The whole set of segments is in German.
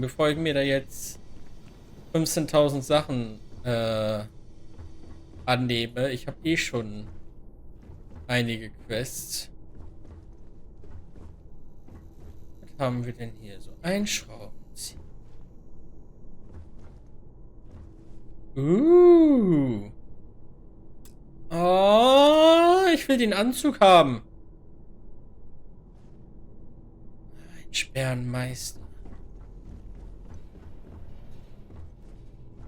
bevor ich mir da jetzt 15.000 Sachen annehme. Ich habe eh schon einige Quests. Was haben wir denn hier? So einschrauben. Oh, ich will den Anzug haben. Ein Sperrenmeister.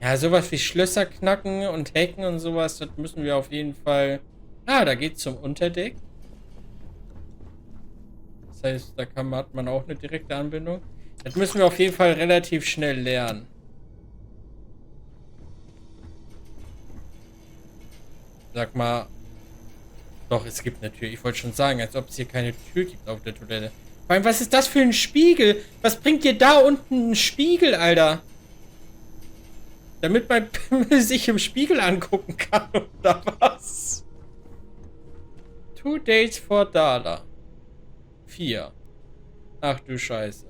Ja, sowas wie Schlösser knacken und hacken und sowas, das müssen wir auf jeden Fall... Ah, da geht's zum Unterdeck. Das heißt, hat man auch eine direkte Anbindung. Das müssen wir auf jeden Fall relativ schnell lernen. Sag mal... Doch, es gibt eine Tür. Ich wollte schon sagen, als ob es hier keine Tür gibt auf der Toilette. Vor allem, was ist das für ein Spiegel? Was bringt dir da unten ein Spiegel, Alter? Damit mein Pimmel sich im Spiegel angucken kann, oder was? 2 days for Dala. 4. Ach du Scheiße.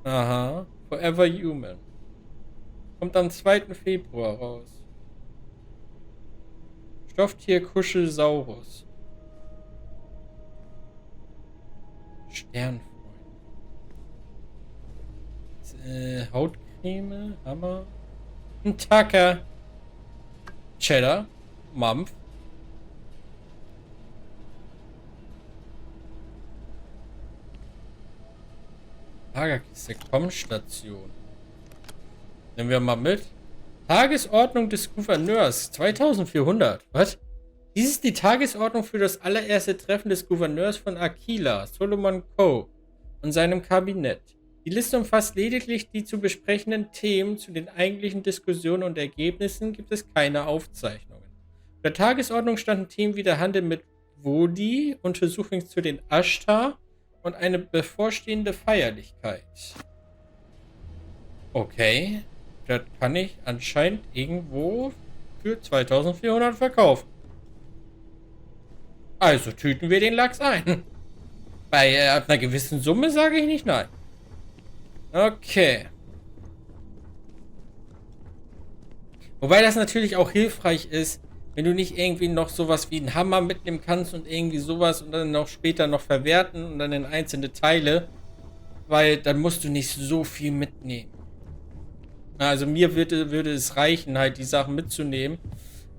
Aha. Forever Human. Kommt am 2. Februar raus. Stofftier Kuschelsaurus. Sternfreund. Hautcreme. Hammer. Ein Tacker. Cheddar. Mampf. Lagerkiste. Kommstation. Nehmen wir mal mit. Tagesordnung des Gouverneurs. 2400. Was? Dies ist die Tagesordnung für das allererste Treffen des Gouverneurs von Aquila, Solomon Coe, und seinem Kabinett. Die Liste umfasst lediglich die zu besprechenden Themen. Zu den eigentlichen Diskussionen und Ergebnissen gibt es keine Aufzeichnungen. Auf der Tagesordnung standen Themen wie der Handel mit Wodi, Untersuchung zu den Ashtar und eine bevorstehende Feierlichkeit. Okay, das kann ich anscheinend irgendwo für 2400 verkaufen. Also tüten wir den Lachs ein. Bei ab einer gewissen Summe sage ich nicht nein. Okay. Wobei das natürlich auch hilfreich ist, wenn du nicht irgendwie noch sowas wie einen Hammer mitnehmen kannst und irgendwie sowas und dann noch später noch verwerten und dann in einzelne Teile, weil dann musst du nicht so viel mitnehmen. Also mir würde es reichen, halt die Sachen mitzunehmen,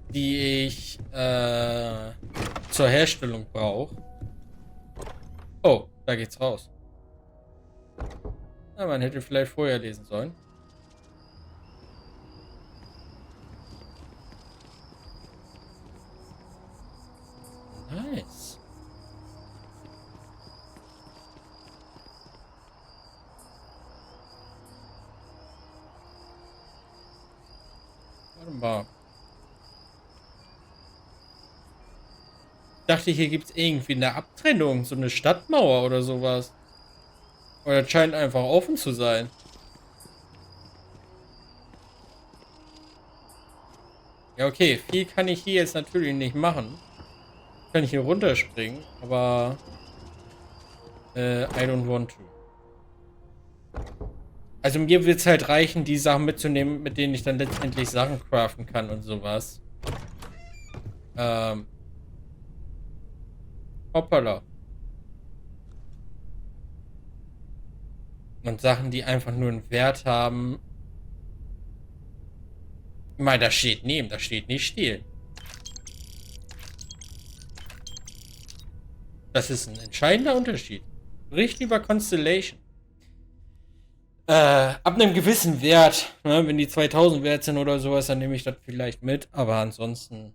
die ich zur Herstellung brauche. Oh, da geht's raus. Na, man hätte vielleicht vorher lesen sollen. Nice. Warte mal. Ich dachte, hier gibt es irgendwie eine Abtrennung, so eine Stadtmauer oder sowas. Aber das scheint einfach offen zu sein. Ja, okay, viel kann ich hier jetzt natürlich nicht machen. Kann ich hier runterspringen, aber I don't want to. Also mir wird es halt reichen, die Sachen mitzunehmen, mit denen ich dann letztendlich Sachen craften kann und sowas. Hoppala. Und Sachen, die einfach nur einen Wert haben. Ich meine, da steht nehmen, da steht nicht stehlen. Das ist ein entscheidender Unterschied. Bericht über Constellation. Ab einem gewissen Wert, ne, wenn die 2000 wert sind oder sowas, dann nehme ich das vielleicht mit. Aber ansonsten,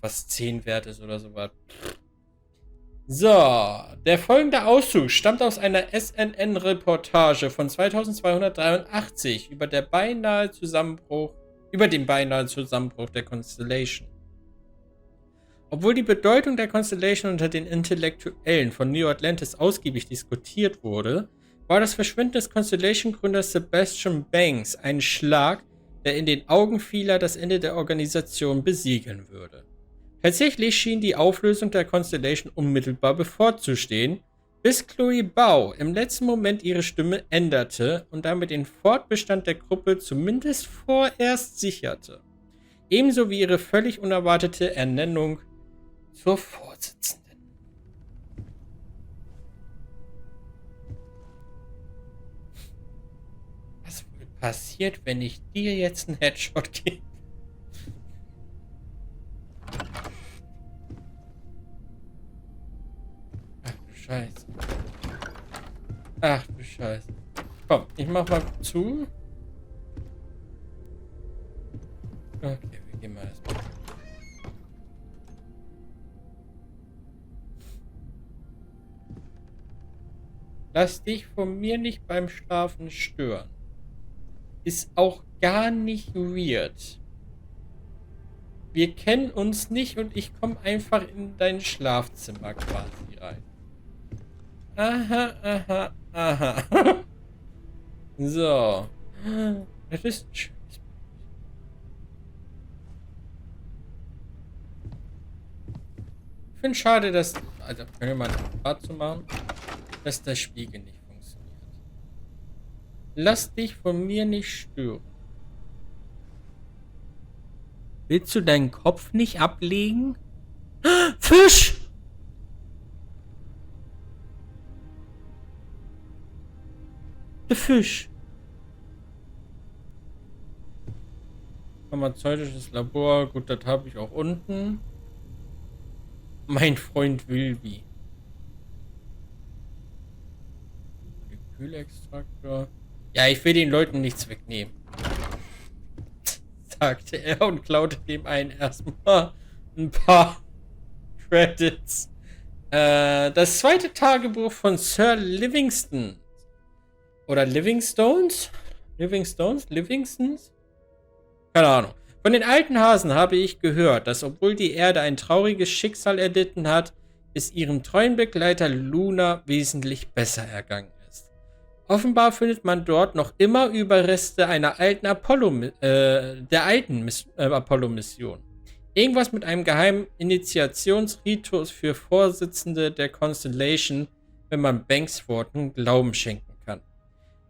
was 10 wert ist oder sowas. So, der folgende Auszug stammt aus einer SNN-Reportage von 2283 über den beinahe Zusammenbruch der Constellation. Obwohl die Bedeutung der Constellation unter den Intellektuellen von New Atlantis ausgiebig diskutiert wurde, war das Verschwinden des Constellation-Gründers Sebastian Banks ein Schlag, der in den Augen vieler das Ende der Organisation besiegeln würde. Tatsächlich schien die Auflösung der Constellation unmittelbar bevorzustehen, Bis Chloe Bao im letzten Moment ihre Stimme änderte und damit den Fortbestand der Gruppe zumindest vorerst sicherte. Ebenso wie ihre völlig unerwartete Ernennung zur Vorsitzenden. Was wohl passiert, wenn ich dir jetzt einen Headshot gebe? Ach du Scheiße. Ach du Scheiße. Komm, ich mach mal zu. Okay, wir gehen mal erstmal. Lass dich von mir nicht beim Schlafen stören. Ist auch gar nicht weird. Wir kennen uns nicht und ich komme einfach in dein Schlafzimmer quasi rein. Aha, aha, aha. So. Das ist ein schönes Bild. Ich finde es schade, dass... Also, können wir mal ein Bad zu machen, dass der Spiegel nicht funktioniert. Lass dich von mir nicht stören. Willst du deinen Kopf nicht ablegen? Fisch! Der Fisch. Pharmazeutisches Labor. Gut, das habe ich auch unten. Mein Freund Wilby. Kühlextraktor. Ja, ich will den Leuten nichts wegnehmen, sagte er und klaute dem einen erstmal ein paar Credits. Das zweite Tagebuch von Sir Livingston. Oder Livingstones? Livingstons? Keine Ahnung. Von den alten Hasen habe ich gehört, dass obwohl die Erde ein trauriges Schicksal erlitten hat, es ihrem treuen Begleiter Luna wesentlich besser ergangen ist. Offenbar findet man dort noch immer Überreste einer alten Apollo-Mission. Irgendwas mit einem geheimen Initiationsritus für Vorsitzende der Constellation, wenn man Banks Worten Glauben schenken kann.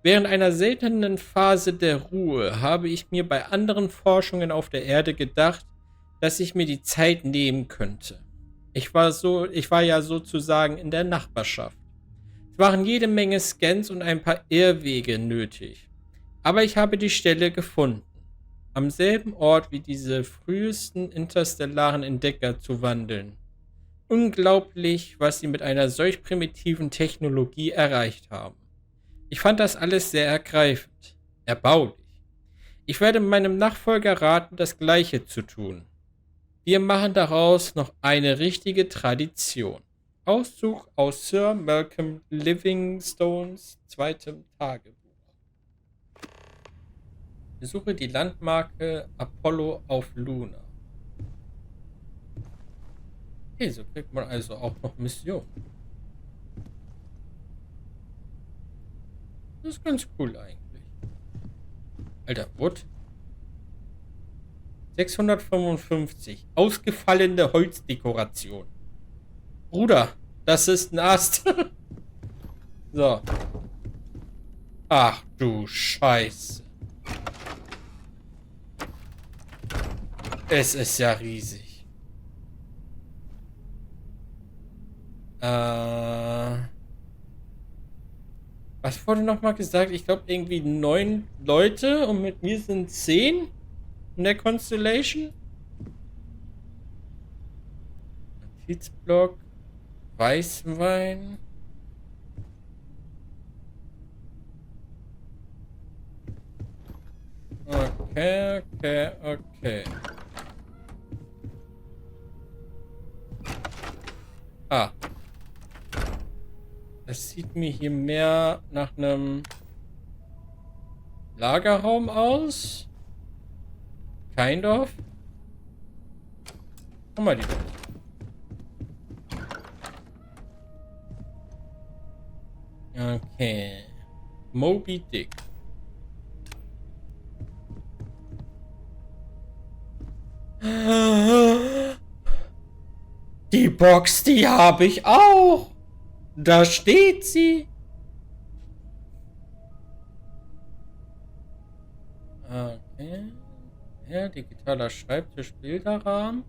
Während einer seltenen Phase der Ruhe habe ich mir bei anderen Forschungen auf der Erde gedacht, dass ich mir die Zeit nehmen könnte. Ich war ja sozusagen in der Nachbarschaft. Es waren jede Menge Scans und ein paar Irrwege nötig. Aber ich habe die Stelle gefunden. Am selben Ort wie diese frühesten interstellaren Entdecker zu wandeln. Unglaublich, was sie mit einer solch primitiven Technologie erreicht haben. Ich fand das alles sehr ergreifend, erbaulich. Ich werde meinem Nachfolger raten, das Gleiche zu tun. Wir machen daraus noch eine richtige Tradition. Auszug aus Sir Malcolm Livingstones zweitem Tagebuch. Besuche die Landmarke Apollo auf Luna. Okay, so kriegt man also auch noch Mission. Das ist ganz cool eigentlich. Alter, Wood. 655. Ausgefallene Holzdekoration. Bruder, das ist ein Ast. So. Ach du Scheiße. Es ist ja riesig. Was wurde nochmal gesagt? Ich glaube irgendwie 9 Leute und mit mir sind 10 in der Constellation. Notizblock. Weißwein. Okay. Ah. Das sieht mir hier mehr nach einem Lagerraum aus. Kind of. Guck mal die Leute. Okay. Moby Dick. Die Box, die habe ich auch. Da steht sie. Okay. Ja, digitaler Schreibtisch, Bilderrahmen.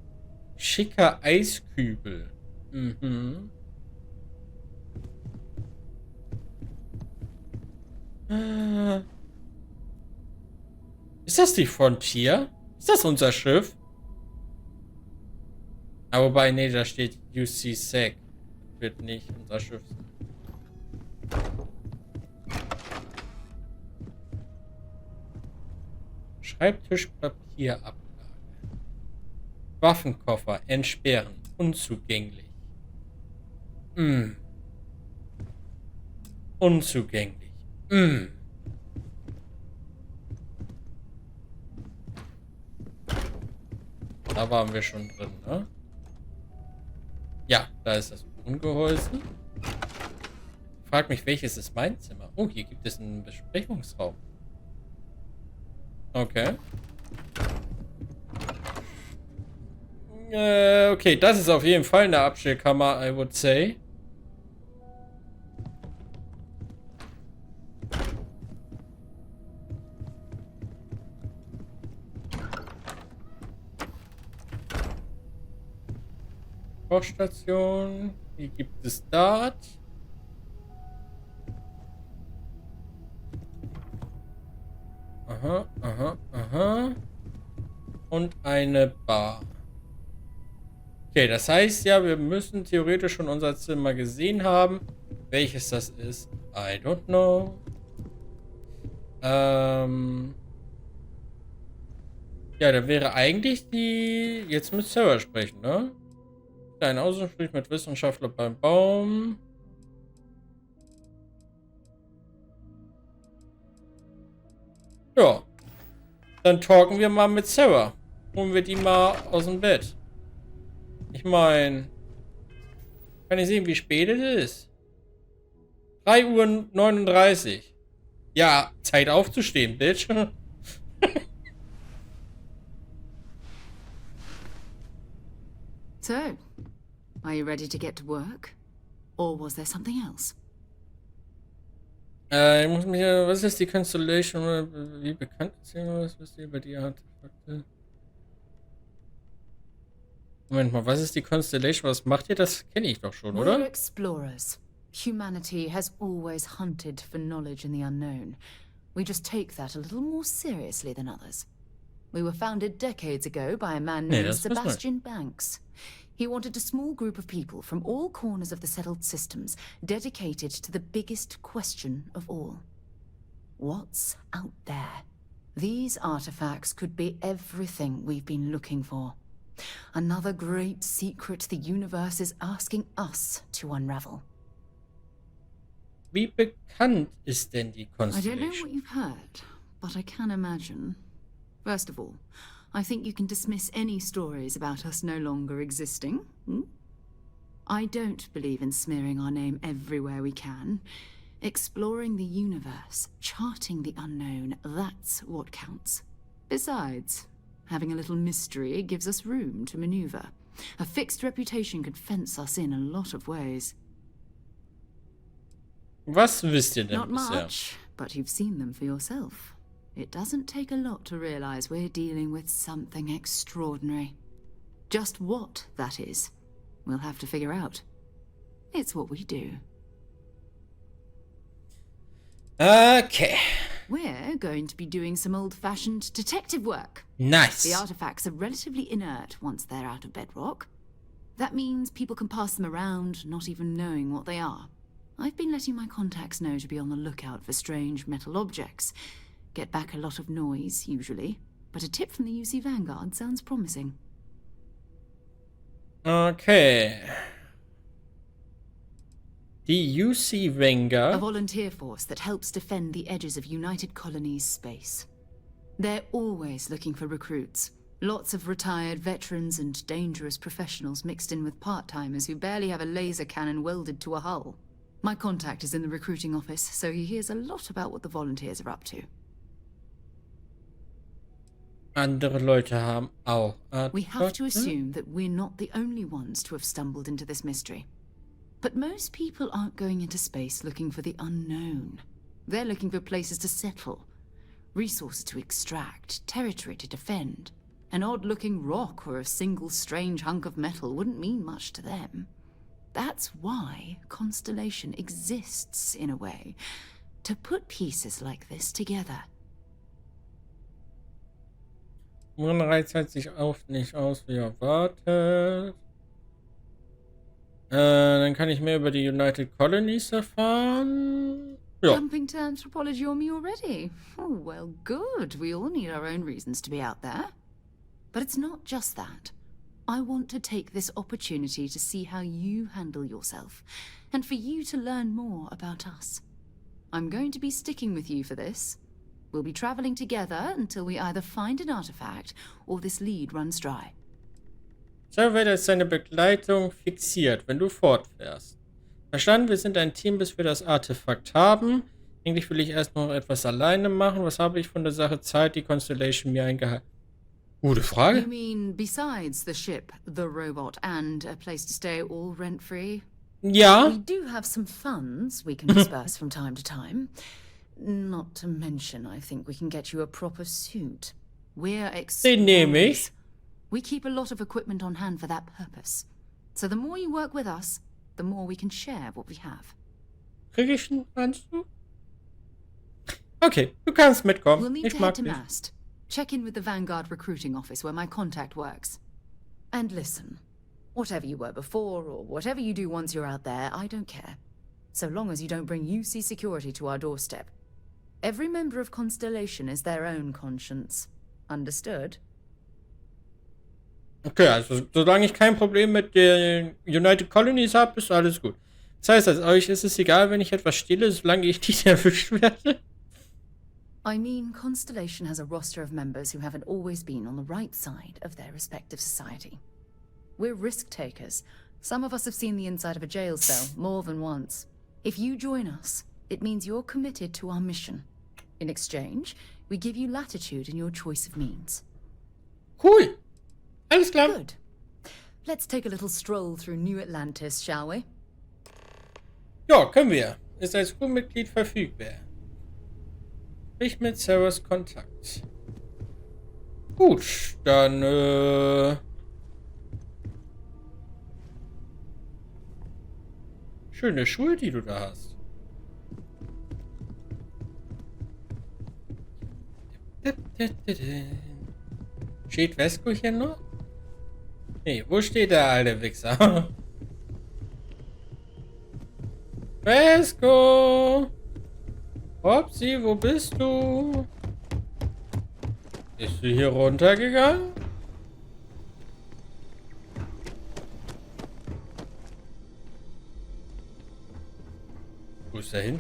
Schicker Eiskübel. Mhm. Ist das die Frontier? Ist das unser Schiff? Aber wobei, nee, da steht UC Sec. Das wird nicht unser Schiff sein. Schreibtischpapierablage. Waffenkoffer entsperren. Unzugänglich. Unzugänglich. Da waren wir schon drin, ne? Ja, da ist das Ungehäuse. Frag mich, welches ist mein Zimmer? Oh, hier gibt es einen Besprechungsraum. Okay. Okay, das ist auf jeden Fall eine Abstellkammer, I would say. Kochstation. Hier gibt es dort. Aha, aha, aha. Und eine Bar. Okay, das heißt ja, wir müssen theoretisch schon unser Zimmer gesehen haben. Welches das ist, I don't know. Ja, da wäre eigentlich die... Jetzt mit Sarah sprechen, ne? Ein Außengespräch mit Wissenschaftler beim Baum. Ja. Dann talken wir mal mit Sarah. Holen wir die mal aus dem Bett. Ich meine... Kann ich sehen, wie spät es ist? 3:39 Uhr. Ja, Zeit aufzustehen, Bitch. So, are you ready to get to work? Or was there something else? Ich muss mich... Was ist die Constellation? Wie bekannt ist irgendwas, was die über die Artefakte... Moment mal, was ist die Constellation? Was macht ihr? Das kenne ich doch schon, oder? We're explorers. Humanity has always hunted for knowledge in the unknown. We just take that a little more seriously than others. We were founded decades ago by a man named Sebastian Banks. He wanted a small group of people from all corners of the settled systems dedicated to the biggest question of all. What's out there? These artifacts could be everything we've been looking for. Another great secret the universe is asking us to unravel. Wie bekannt ist denn die I don't know Constellation? what you've heard, but I can imagine. First of all, I think you can dismiss any stories about us no longer existing. I don't believe in smearing our name everywhere we can. Exploring the universe, charting the unknown, that's what counts. Besides, having a little mystery gives us room to maneuver. A fixed reputation could fence us in a lot of ways. Was wisst ihr denn Not bisher? much, but you've seen them for yourself. It doesn't take a lot to realize we're dealing with something extraordinary. Just what that is, we'll have to figure out. It's what we do. Okay. We're going to be doing some old-fashioned detective work. Nice. The artifacts are relatively inert once they're out of bedrock. That means people can pass them around, not even knowing what they are. I've been letting my contacts know to be on the lookout for strange metal objects. Get back a lot of noise, usually. But a tip from the UC Vanguard sounds promising. Okay. Die UC A Vanguard. volunteer force that helps defend the edges of United Colonies space. They're always looking for recruits. Lots of retired veterans and dangerous professionals mixed in with part-timers who barely have a laser cannon welded to a hull. My contact is in the recruiting office, so he hears a lot about what the volunteers are up to. Andere Leute haben auch We have to assume that we're not the only ones to have stumbled into this mystery. But most people aren't going into space looking for the unknown. They're looking for places to settle, resources to extract, territory to defend. An odd-looking rock or a single strange hunk of metal wouldn't mean much to them. That's why Constellation exists, in a way. To put pieces like this together. Wohnreiz zahlt sich oft nicht aus, wie erwartet. Dann kann ich mehr über die United Colonies erfahren. Ja. Jumping to anthropology on me already? Oh, well, good. We all need our own reasons to be out there. But it's not just that. I want to take this opportunity to see how you handle yourself, and for you to learn more about us. I'm going to be sticking with you for this. We'll be traveling together until we either find an artifact or this lead runs dry. So wird als seine Begleitung fixiert, wenn du fortfährst. Verstanden, wir sind ein Team, bis wir das Artefakt haben. Eigentlich will ich erst noch etwas alleine machen. Was habe ich von der Sache Zeit, die Constellation mir eingehalten? Gute Frage. You mean besides the ship, the robot, and a place to stay all rent-free? Ja. We do have some funds we can disperse from time to time. Not to mention, I think we can get you a proper suit. We're Den nehme ich. explorers. We keep a lot of equipment on hand for that purpose. So the more you work with us, the more we can share what we have. Kriege ich einen Anzug? Okay, du kannst mitkommen. We'll need Ich to head mag to dich. Mast. Check in with the Vanguard recruiting office where my contact works. And listen, whatever you were before or whatever you do once you're out there, I don't care. So long as you don't bring UC security to our doorstep. Every member of Constellation is their own conscience. Understood? Okay, also solange ich kein Problem mit den United Colonies habe, ist alles gut. Das heißt, als euch ist es egal, wenn ich etwas stehle, solange ich nicht erwischt werde. I mean, Constellation has a roster of members who haven't always been on the right side of their respective society. We're risk takers. Some of us have seen the inside of a jail cell more than once. If you join us, it means you're committed to our mission. In exchange, we give you latitude in your choice of means. Cool. Alles klar. Good. Let's take a little stroll through New Atlantis, shall we? Ja, können wir. Ist als Crewmitglied verfügbar. Sprich mit Sarahs Kontakt. Gut, dann, schöne Schuhe, die du da hast. Steht Vesco hier noch? Nee, wo steht der alte Wichser? Vesco! Hopsi, wo bist du? Bist du hier runtergegangen? Wo ist er hin?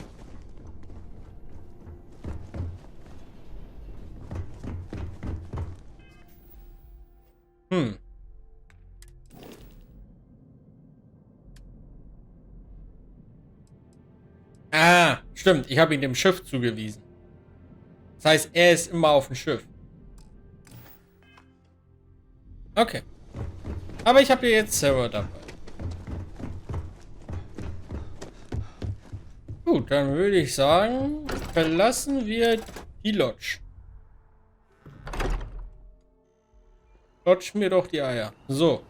Ah, stimmt. Ich habe ihn dem Schiff zugewiesen. Das heißt, er ist immer auf dem Schiff. Okay. Aber ich habe hier jetzt Sarah dabei. Gut, dann würde ich sagen, verlassen wir die Lodge. Lodge mir doch die Eier. So.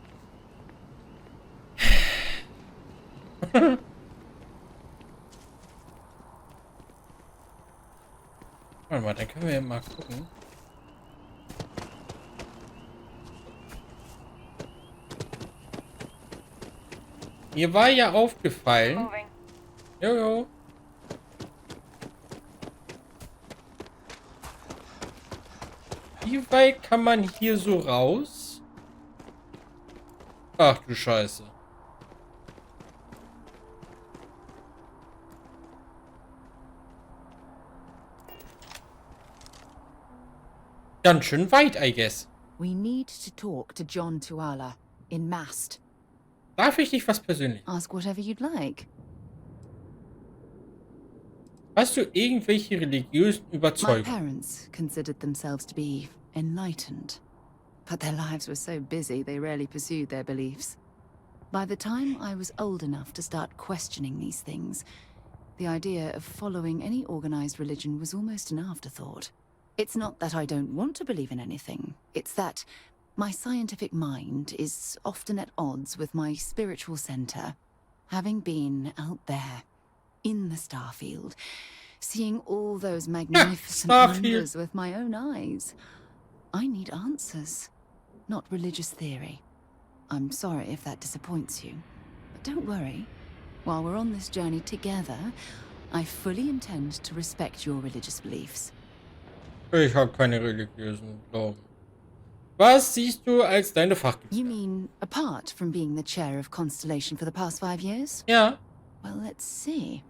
Warte mal, dann können wir ja mal gucken. Mir war ja aufgefallen. Jojo. Wie weit kann man hier so raus? Ach du Scheiße. Ganz schön weit, I guess. We need to talk to John Tuala in Mast. Darf ich dich was persönlich? Ask whatever you'd like. Hast du irgendwelche religiösen My Überzeugungen? parents considered themselves to be enlightened, but their lives were so busy they rarely pursued their beliefs. By the time I was old enough to start questioning these things, the idea of following any organized religion was almost an afterthought. It's not that I don't want to believe in anything. It's that my scientific mind is often at odds with my spiritual center. Having been out there, in the Starfield, seeing all those magnificent wonders with my own eyes, I need answers, not religious theory. I'm sorry if that disappoints you, but don't worry. While we're on this journey together, I fully intend to respect your religious beliefs. Ich habe keine religiösen Glauben. Was siehst du als deine Fachgebiete? You mean apart from being the chair of Constellation for the past 5 years? Ja. Well, let's see.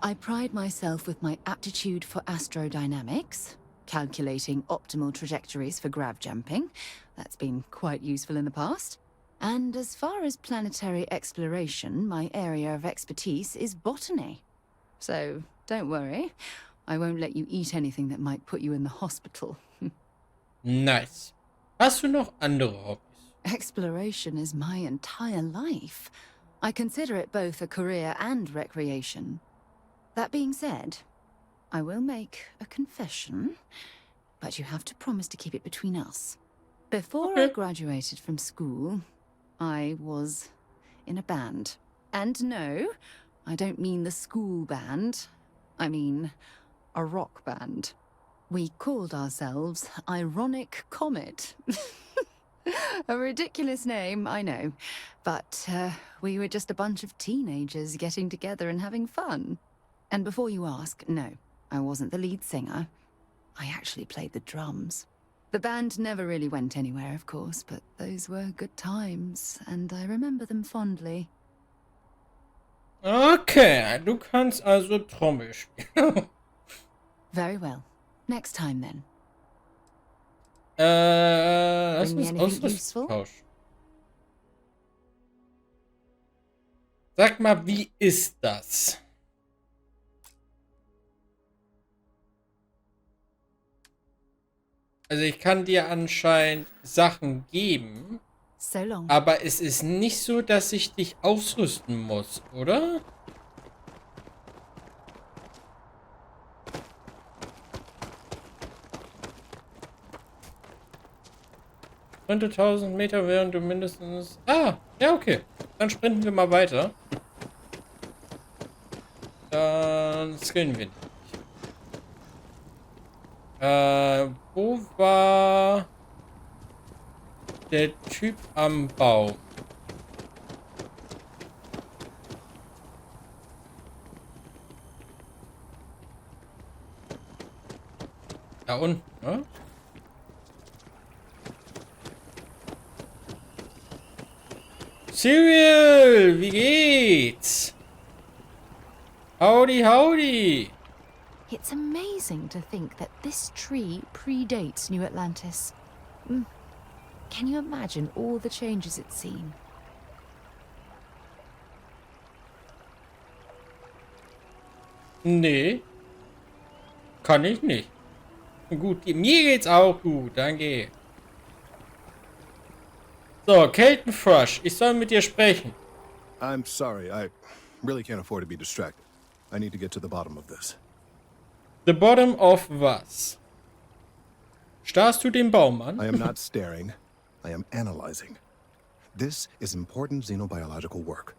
I pride myself with my aptitude for astrodynamics, calculating optimal trajectories for grav jumping. That's been quite useful in the past. And as far as planetary exploration, my area of expertise is botany. So, don't worry. I won't let you eat anything that might put you in the hospital. Nice. Hast du noch andere Hobbys? Exploration is my entire life. I consider it both a career and recreation. That being said, I will make a confession, but you have to promise to keep it between us. Before I graduated from school, I was in a band. And no, I don't mean the school band. I mean a rock band. We called ourselves Ironic Comet. A ridiculous name, I know. But we were just a bunch of teenagers getting together and having fun. And before you ask, no, I wasn't the lead singer. I actually played the drums. The band never really went anywhere, of course, but those were good times, and I remember them fondly. Okay, du kannst also Trommel spielen. Very well. Next time, then. Lass Bring me uns anything useful? austauschen. Sag mal, wie ist das? Also ich kann dir anscheinend Sachen geben, So long. aber es ist nicht so, dass ich dich ausrüsten muss, oder? 100.000 Meter, während du mindestens... Ah, ja, okay. Dann sprinten wir mal weiter. Dann skillen wir nicht. Wo war der Typ am Baum? Da unten, ne? Serial, wie geht's? Howdy, howdy. It's amazing to think that this tree predates New Atlantis. Can you imagine all the changes it's seen? Nee. Kann ich nicht. Gut, mir geht's auch gut, danke. So, Keltenfrosch, ich soll mit dir sprechen. I'm sorry, I really can't afford to be distracted. I need to get to the bottom of this. The bottom of was? Starrst du den Baum an? I am not staring, I am analyzing. This is important xenobiological work.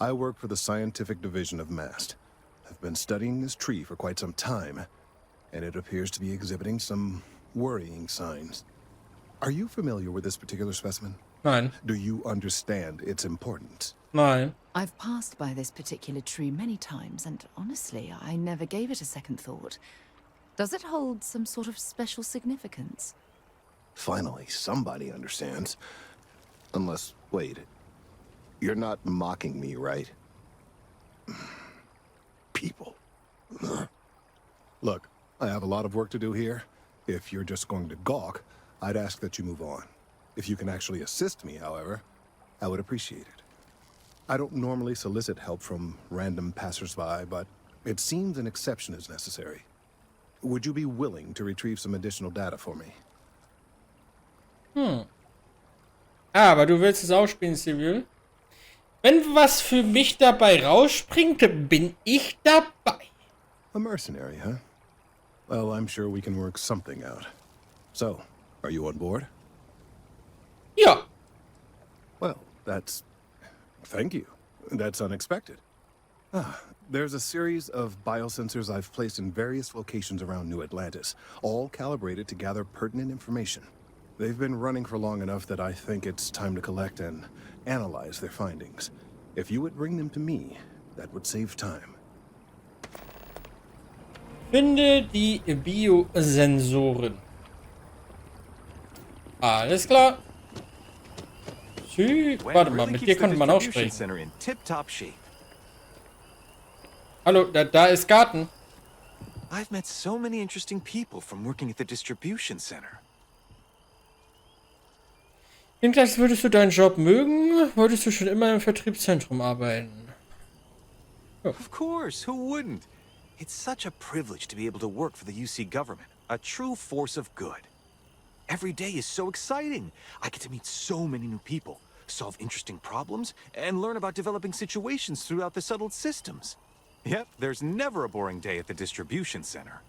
I work for the scientific division of MAST. I've been studying this tree for quite some time, and it appears to be exhibiting some worrying signs. Are you familiar with this particular specimen? Nein. Do you understand its importance? Nein. I've passed by this particular tree many times, and honestly, I never gave it a second thought. Does it hold some sort of special significance? Finally, somebody understands. Unless, wait, you're not mocking me, right? People. Look, I have a lot of work to do here. If you're just going to gawk, I'd ask that you move on. If you can actually assist me, however, I would appreciate it. I don't normally solicit help from random passersby, but it seems an exception is necessary. Would you be willing to retrieve some additional data for me? Ah, aber du willst es auch spielen, Civil? Wenn was für mich dabei rausspringt, bin ich dabei. A mercenary, huh? Well, I'm sure we can work something out. So, are you on board? Ja. Well, that's... Thank you. That's unexpected. There's a series of biosensors I've placed in various locations around New Atlantis, all calibrated to gather pertinent information. They've been running for long enough that I think it's time to collect and analyze their findings. If you would bring them to me, that would save time. Finde die Biosensoren. Alles klar. Warte mal, mit dir konnte man auch sprechen. Hallo, da ist Garten. I've met so many interesting people from working at the distribution center. Klingt, als würdest du deinen Job mögen, wolltest du schon immer im Vertriebszentrum arbeiten. Oh. Of course, who wouldn't? It's such a privilege to be able to work for the UC government, a true force of good. Every day is so exciting. I get to meet so many new people, solve interesting problems, and learn about developing situations throughout the settled systems. Yep, there's never a boring day at the distribution center.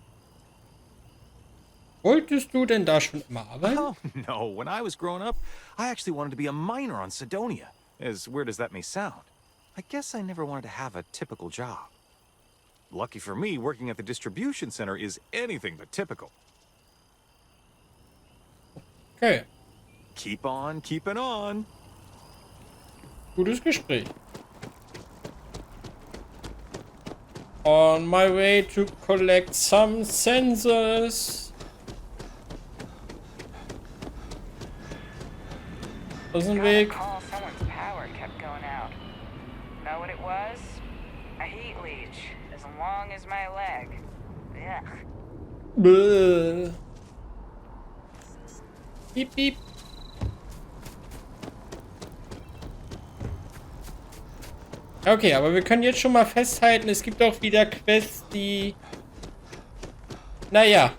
Wolltest du denn da schon immer arbeiten? Oh, no. When I was growing up, I actually wanted to be a miner on Sidonia. As weird as that may sound. I guess I never wanted to have a typical job. Lucky for me, working at the distribution center is anything but typical. Okay. Keep on keeping on. Gutes Gespräch. On my way to collect some sensors. Das ist ein Weg. Someone's power kept going out. Know what it was? A heat leech, as long as my leg. Ugh. Bäh. Piep, piep. Okay, aber wir können jetzt schon mal festhalten, es gibt auch wieder Quests, die... Naja.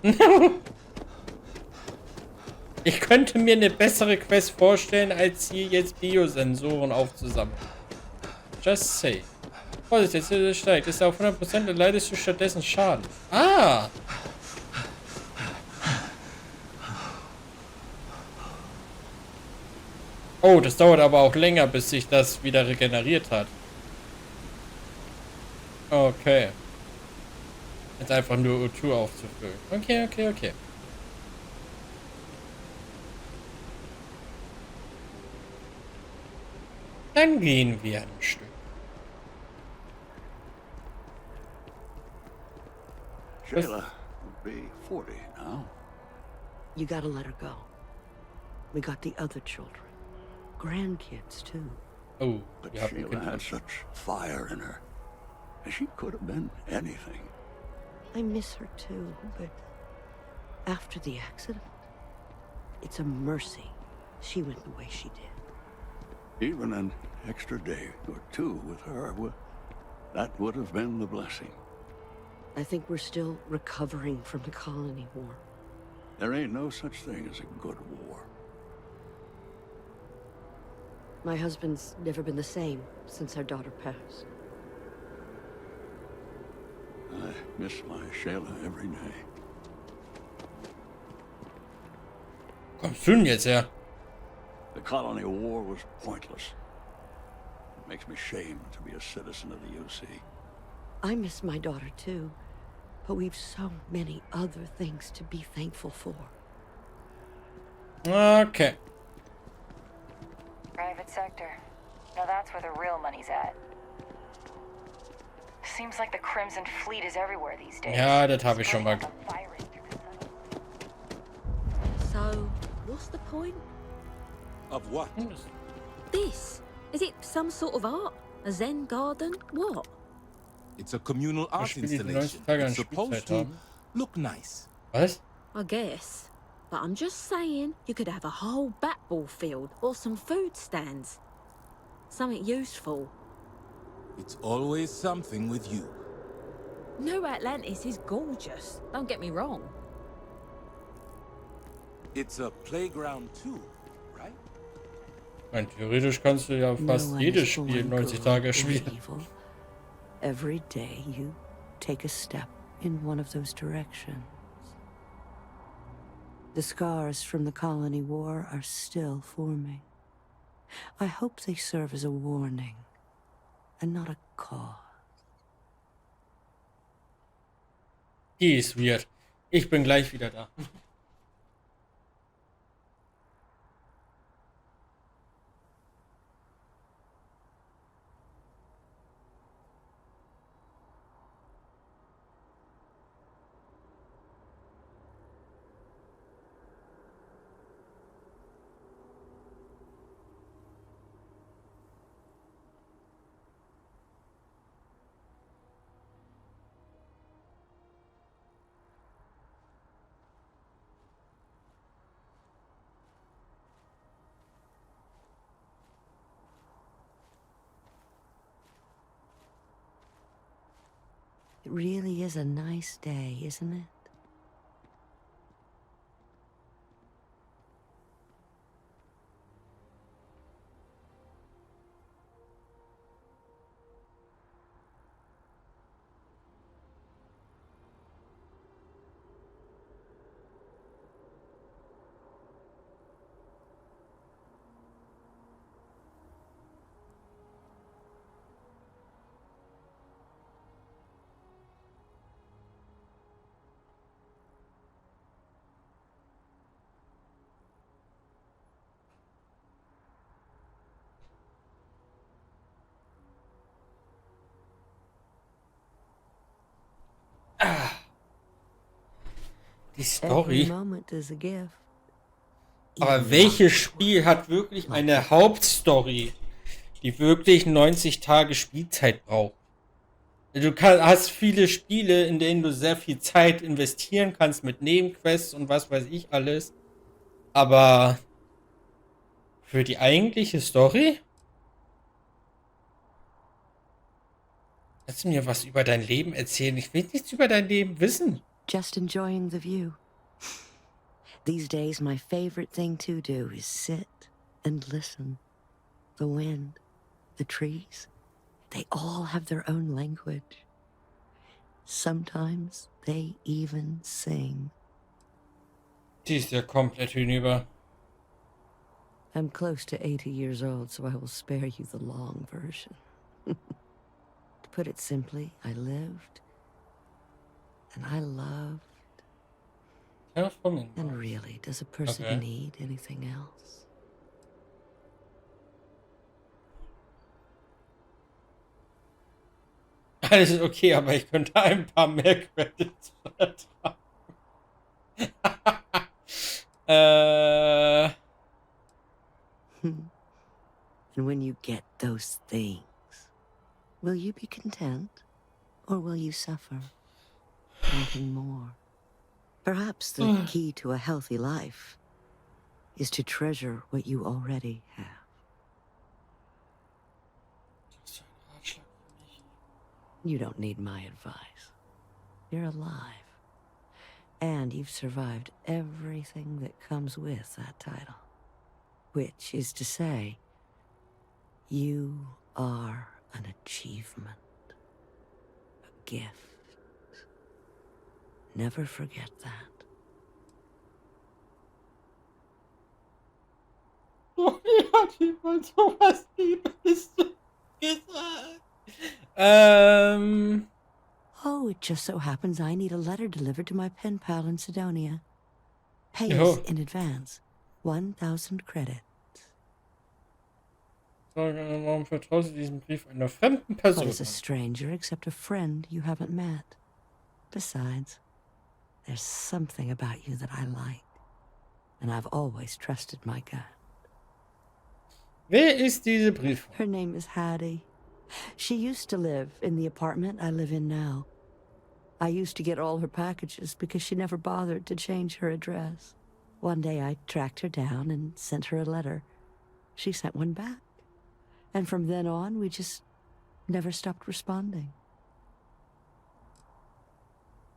Ich könnte mir eine bessere Quest vorstellen, als hier jetzt Biosensoren aufzusammeln. Just say. Vorsicht, jetzt steigt. Ist auf 100%, dann leidest du stattdessen Schaden. Ah! Oh, das dauert aber auch länger, bis sich das wieder regeneriert hat. Okay. Jetzt einfach nur O2 aufzufüllen. Okay, okay, okay. Dann gehen wir ein Stück. Shayla will be 40 now. You gotta let her go. We got the other children. Grandkids, too. Oh, But wir haben ein Shayla Kind. has such fire in her. She could have been anything. I miss her, too, but after the accident, it's a mercy she went the way she did. Even an extra day or two with her, that would have been the blessing. I think we're still recovering from the colony war. There ain't no such thing as a good war. My husband's never been the same since our daughter passed. I miss my Shayla every day. Kommst du denn jetzt her? The colony war was pointless. It makes me ashamed to be a citizen of the UC. I miss my daughter, too, but we've so many other things to be thankful for. Okay. Private sector. Now that's where the real money's at. Seems like the Crimson Fleet is everywhere these days. Ja, das habe ich schon mal. Spreading like a virus through the settlement. So, what's the point? Of what? This? Is it some sort of art? A Zen garden? What? It's a communal art Spiel die installation. 90 Tage an It's supposed Spielzeit to haben. look nice. Was? I guess. But I'm just saying, you could have a whole bat-ball field or some food stands. Something useful. It's always something with you. New Atlantis is gorgeous. Don't get me wrong. It's a playground too, right? Rein theoretisch kannst du ja fast No one jedes is Spiel born 90 good Tage or spielen. evil. Every day you take a step in one of those directions. The scars from the colony war are still forming. I hope they serve as a warning and not a cause. Die ist weird. Ich bin gleich wieder da. It really is a nice day, isn't it? Die Every Story. moment is a gift. Aber welches Spiel hat wirklich eine Hauptstory, die wirklich 90 Tage Spielzeit braucht? Du hast viele Spiele, in denen du sehr viel Zeit investieren kannst mit Nebenquests und was weiß ich alles. Aber für die eigentliche Story? Kannst du mir was über dein Leben erzählen? Ich will nichts über dein Leben wissen. Just enjoying the view. These days, my favorite thing to do is sit and listen. The wind, the trees, they all have their own language. Sometimes they even sing. Die ist ja komplett hinüber. I'm close to 80 years old, so I will spare you the long version. To put it simply, I lived and I loved. And really, does a person need anything else? Alles ist okay, aber ich könnte ein paar mehr Credits vertragen. And when you get those things, will you be content, or will you suffer, wanting more? Perhaps the key to a healthy life is to treasure what you already have. You don't need my advice. You're alive. And you've survived everything that comes with that title. Which is to say, you are an achievement. A gift. Never forget that. Hat jemand sowas Liebes gesagt? Oh, it just so happens I need a letter delivered to my pen pal in Sidonia. Pays in advance. 1,000 credits. Warum vertraust du diesen Brief einer fremden Person? What is a stranger except a friend you haven't met? Besides, there's something about you that I like. And I've always trusted my gut. Wer ist diese Brief? Her name is Hattie. She used to live in the apartment I live in now. I used to get all her packages because she never bothered to change her address. One day I tracked her down and sent her a letter. She sent one back. And from then on, we just never stopped responding.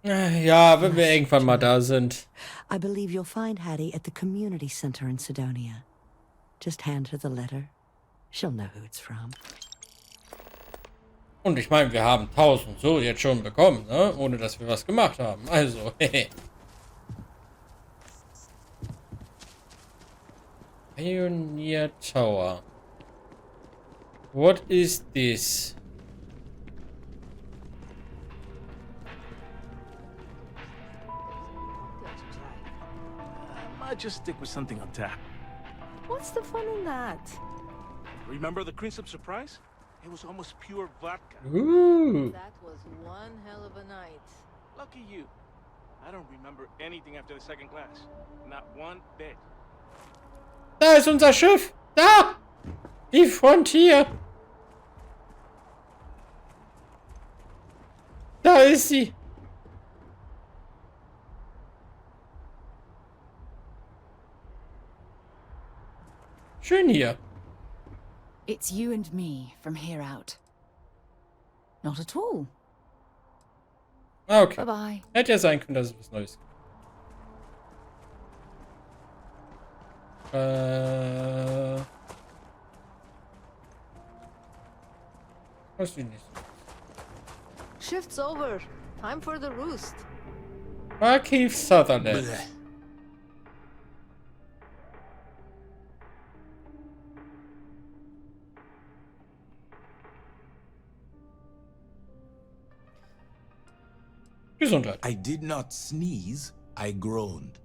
Ja, wenn wir irgendwann mal da sind. I believe you'll find Hattie at the community center in Sidonia. Just hand her the letter. She'll know who it's from. Und ich meine, wir haben 1000 so jetzt schon bekommen, ne? Ohne dass wir was gemacht haben. Also, hehe. Pioneer Tower. What is this? I might just stick with something on tap. What's the fun in that? Remember the Crimson surprise? It was almost pure vodka. Ooh. That was one hell of a night. Lucky you. I don't remember anything after the second glass. Not one bit. Da ist unser Schiff. Da! Die Frontier. Da ist sie. Schön hier. It's you and me from here out. Not at all. Ah, okay. Bye-bye. Hätte ja sein können, dass es was Neues gibt. Weiß ich nicht. Shift's over. Time for the roost. Keith Sutherland. Bleh. Gesundheit. I did not sneeze, I groaned.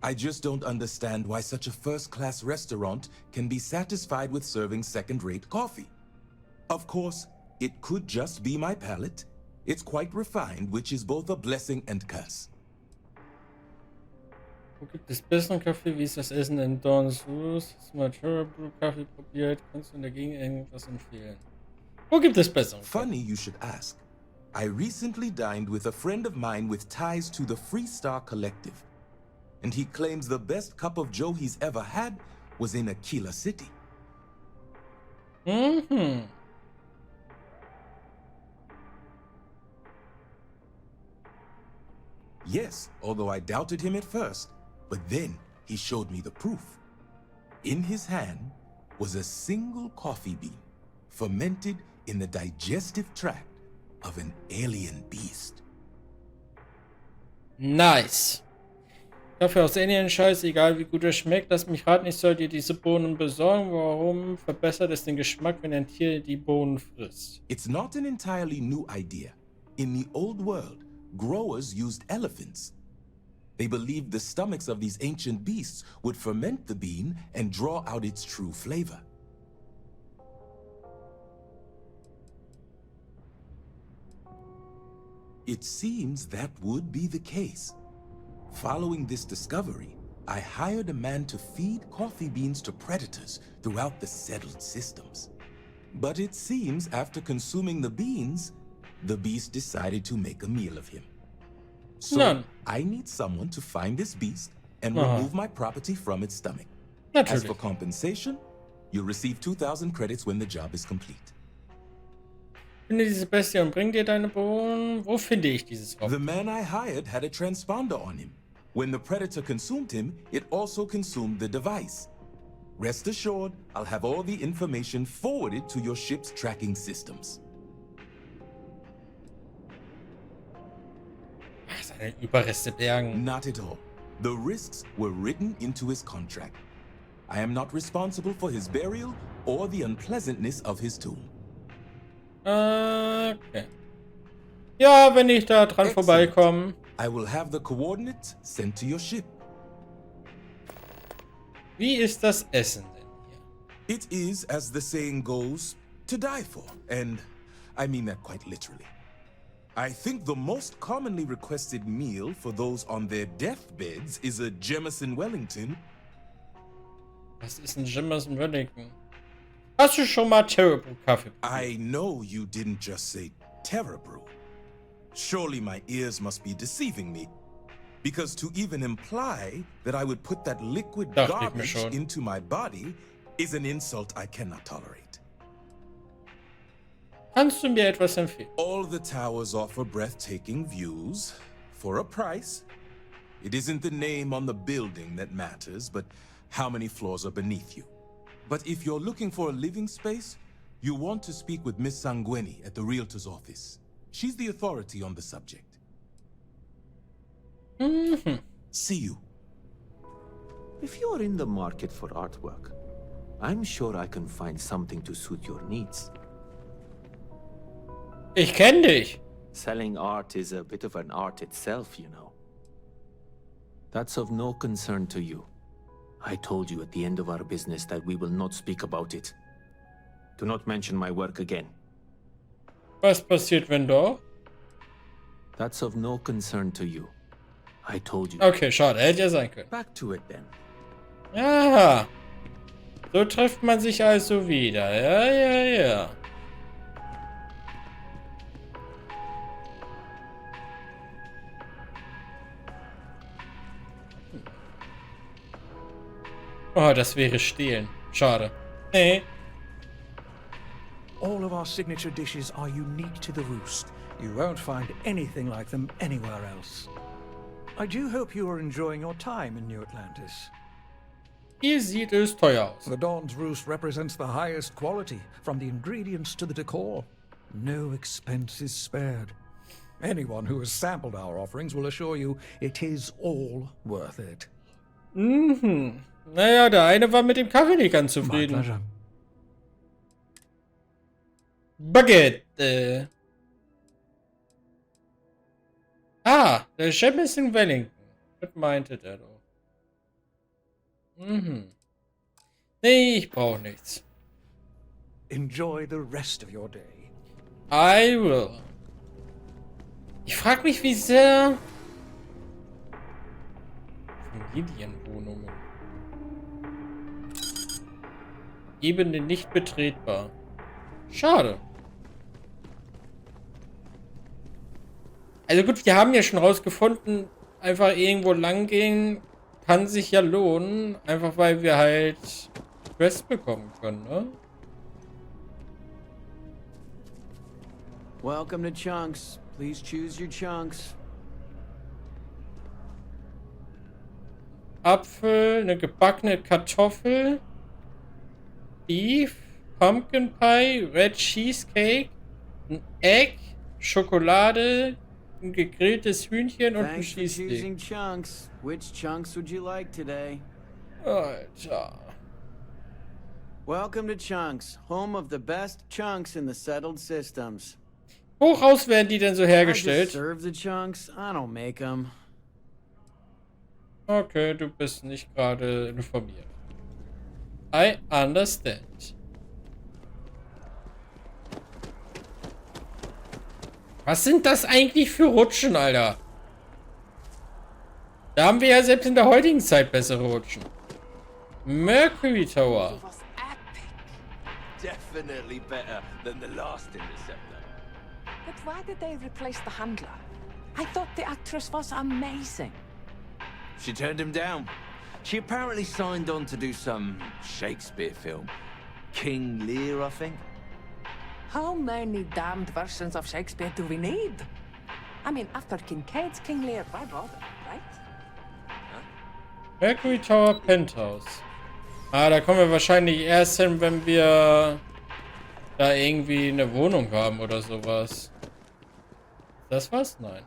I just don't understand why such a first-class restaurant can be satisfied with serving second-rate coffee. Of course, it could just be my palate. It's quite refined, which is both a blessing and curse. Wo gibt es besseren Kaffee? Wie ist das Essen in Dorns? Hast du mal Brew Kaffee probiert? Kannst du dagegen irgendwas empfehlen? Wo gibt es besseren Kaffee? Funny you should ask. I recently dined with a friend of mine with ties to the Freestar Collective. And he claims the best cup of joe he's ever had was in Aquila City. Mhm. Yes, although I doubted him at first, but then he showed me the proof. In his hand was a single coffee bean, fermented in the digestive tract of an alien beast. Nice. Kaffee aus Alien Scheiß, egal wie gut er schmeckt, lass mich raten, ich soll dir diese Bohnen besorgen. Warum verbessert es den Geschmack, wenn ein Tier die Bohnen frisst? It's not an entirely new idea. In the old world, growers used elephants. They believed the stomachs of these ancient beasts would ferment the bean and draw out its true flavor. It seems that would be the case. Following this discovery, I hired a man to feed coffee beans to predators throughout the settled systems. But it seems after consuming the beans, the beast decided to make a meal of him. So None. I need someone to find this beast and remove my property from its stomach. As for Natürlich. compensation, you'll receive 2,000 credits when the job is complete. Finde diese Bestie und bring dir deine Bohnen. Wo finde ich dieses Opfer? The man I hired had a transponder on him. When the predator consumed him, it also consumed the device. Rest assured, I'll have all the information forwarded to your ship's tracking systems. Ach, seine Überreste bergen. Not at all. The risks were written into his contract. I am not responsible for his burial or the unpleasantness of his tomb. Okay. Ja, wenn ich da dran vorbeikomme. I will have the coordinates sent to your ship. Wie ist das Essen denn hier? It is, as the saying goes, to die for. And I mean that quite literally. I think the most commonly requested meal for those on their deathbeds is a Jemison Wellington. Was ist ein Jameson Wellington? Hast du schon mal Terrible Kaffee? I know you didn't just say Terror Brew. Surely my ears must be deceiving me. Because to even imply that I would put that liquid Dachte ich mir garbage schon. into my body is an insult I cannot tolerate. Kannst du mir etwas empfehlen? All the towers offer breathtaking views for a price. It isn't the name on the building that matters, but how many floors are beneath you. But if you're looking for a living space, you want to speak with Miss Sanguini at the realtor's office. She's the authority on the subject. See you. If you're in the market for artwork, I'm sure I can find something to suit your needs. Ich kenn dich. Selling art is a bit of an art itself, you know. That's of no concern to you. I told you at the end of our business that we will not speak about it. Do not mention my work again. Was passiert, wenn doch? That's of no concern to you. I told you. Okay, schade, hätte ja sein können. Back to it then. Ja. So trifft man sich also wieder. Ja. Oh, das wäre stehlen. Schade. Nee. All of our signature dishes are unique to the Roost. You won't find anything like them anywhere else. I do hope you are enjoying your time in New Atlantis. Hier sieht es teuer aus. The Dawn's Roost represents the highest quality, from the ingredients to the decor. No expense is spared. Anyone who has sampled our offerings will assure you it is all worth it. Naja, der eine war mit dem Kaffee nicht ganz zufrieden. My pleasure. Baguette. Der Chef ist in Wellington. Das meinte der doch. Nee, ich brauche nichts. Enjoy the rest of your day. I will. Ich frage mich, wie sehr Familienwohnungen. Ebene nicht betretbar. Schade. Also gut, wir haben ja schon rausgefunden, einfach irgendwo lang gehen kann sich ja lohnen, einfach weil wir halt Quests bekommen können, ne? Welcome to Chunks. Please choose your chunks. Apfel, eine gebackene Kartoffel, Beef, Pumpkin Pie, Red Cheesecake, ein Egg, Schokolade, ein gegrilltes Hühnchen und ein Thanks for Cheesesteak. choosing chunks. Which chunks would you like today? Alter. Welcome to Chunks, home of the best chunks in the settled systems. Woraus werden die denn so I hergestellt? just serve the chunks. I don't make them. Okay, du bist nicht gerade informiert. I understand. Was sind das eigentlich für Rutschen, Alter? Da haben wir ja selbst in der heutigen Zeit bessere Rutschen. Mercury Tower. Definitely better than the last interceptor. But why did they replace the handler? I thought the actress was amazing. She turned him down. She apparently signed on to do some Shakespeare film. King Lear, I think. How many damned versions of Shakespeare do we need? I mean, after Kincaid's King Lear, why bother, right? Mercury Tower Penthouse. Da kommen wir wahrscheinlich erst hin, wenn wir da irgendwie eine Wohnung haben oder sowas. Ist das was? Nein.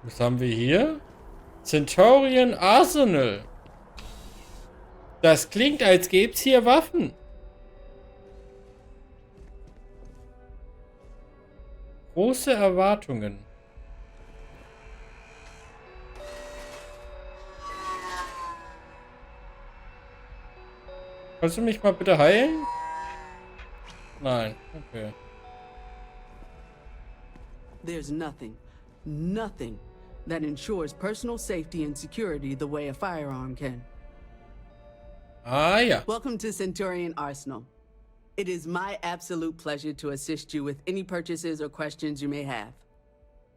Was haben wir hier? Centaurian Arsenal. Das klingt, als gäbe es hier Waffen. Große Erwartungen. Kannst du mich mal bitte heilen? Nein, okay. There's nothing that ensures personal safety and security the way a firearm can. Ja. Welcome to Centaurian Arsenal. It is my absolute pleasure to assist you with any purchases or questions you may have.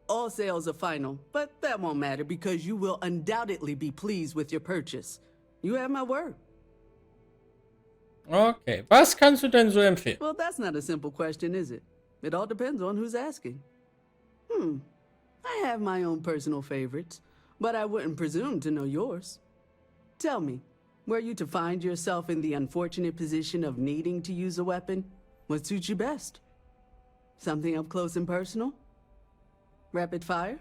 All sales are final, but that won't matter because you will undoubtedly be pleased with your purchase. You have my word. Okay, was kannst du denn so empfehlen? Well, that's not a simple question, is it? It all depends on who's asking. I have my own personal favorites, but I wouldn't presume to know yours. Tell me, were you to find yourself in the unfortunate position of needing to use a weapon, what suits you best? Something up close and personal? Rapid fire?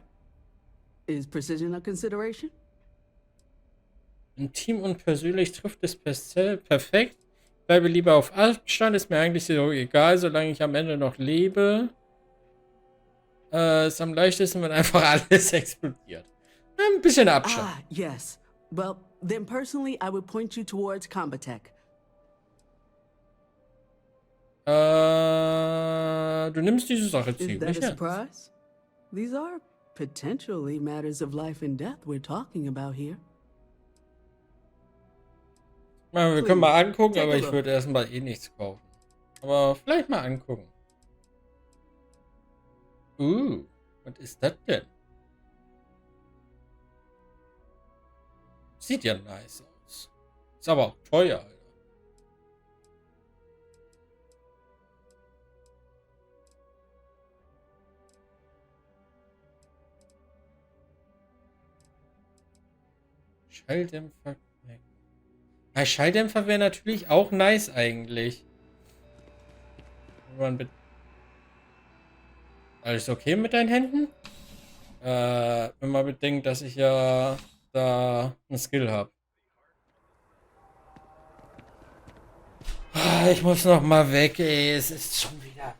Is precision a consideration? Intim und persönlich trifft es perfekt. Bleibe lieber auf Abstand, ist mir eigentlich so egal, solange ich am Ende noch lebe. Ist am leichtesten, wenn einfach alles explodiert. Ein bisschen Abstand. Ah, yes. Well, then personally, I would point you towards combat tech. Du nimmst diese Sache Is ziemlich that a ernst. surprise? These are potentially matters of life and death we're talking about here. Wir können mal angucken, take aber a ich look. würde erstmal eh nichts kaufen. Aber vielleicht mal angucken. Was ist das denn? Sieht ja nice aus. Ist aber auch teuer, Alter. Schalldämpfer. Ja, Schalldämpfer wäre natürlich auch nice eigentlich. Alles okay mit deinen Händen? Wenn man bedenkt, dass ich ja da einen Skill habe. Ich muss noch mal weg, ey. Es ist schon wieder...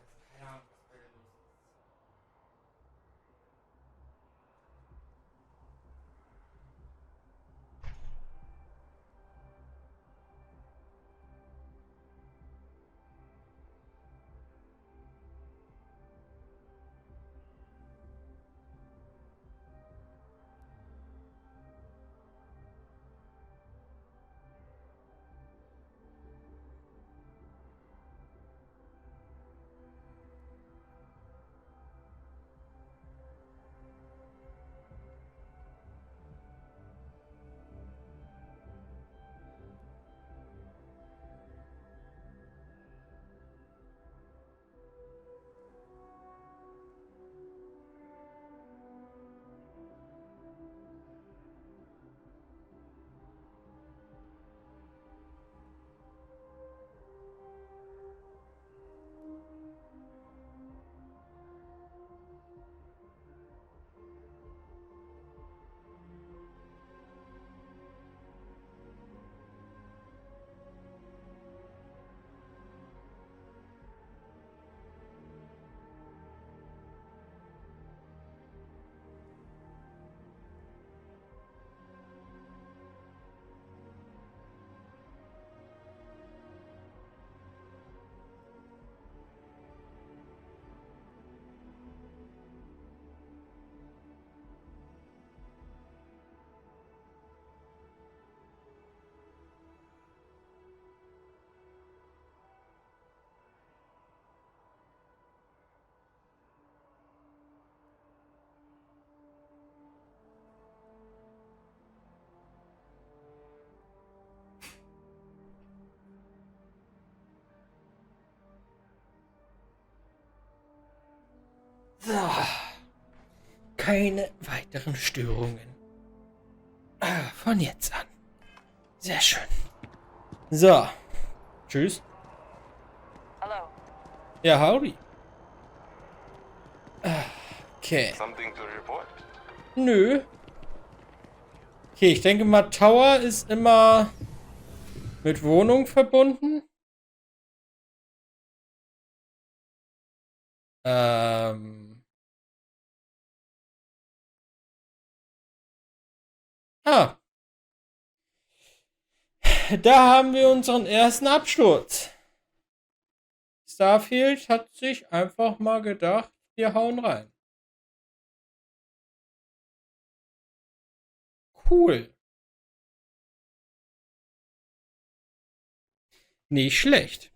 So. Keine weiteren Störungen. Von jetzt an. Sehr schön. So. Tschüss. Hello. Ja, howdy. Okay. Something to report? Nö. Okay, ich denke mal, Tower ist immer mit Wohnung verbunden. Ah. Da haben wir unseren ersten Absturz. Starfield hat sich einfach mal gedacht, wir hauen rein. Cool. Nicht schlecht.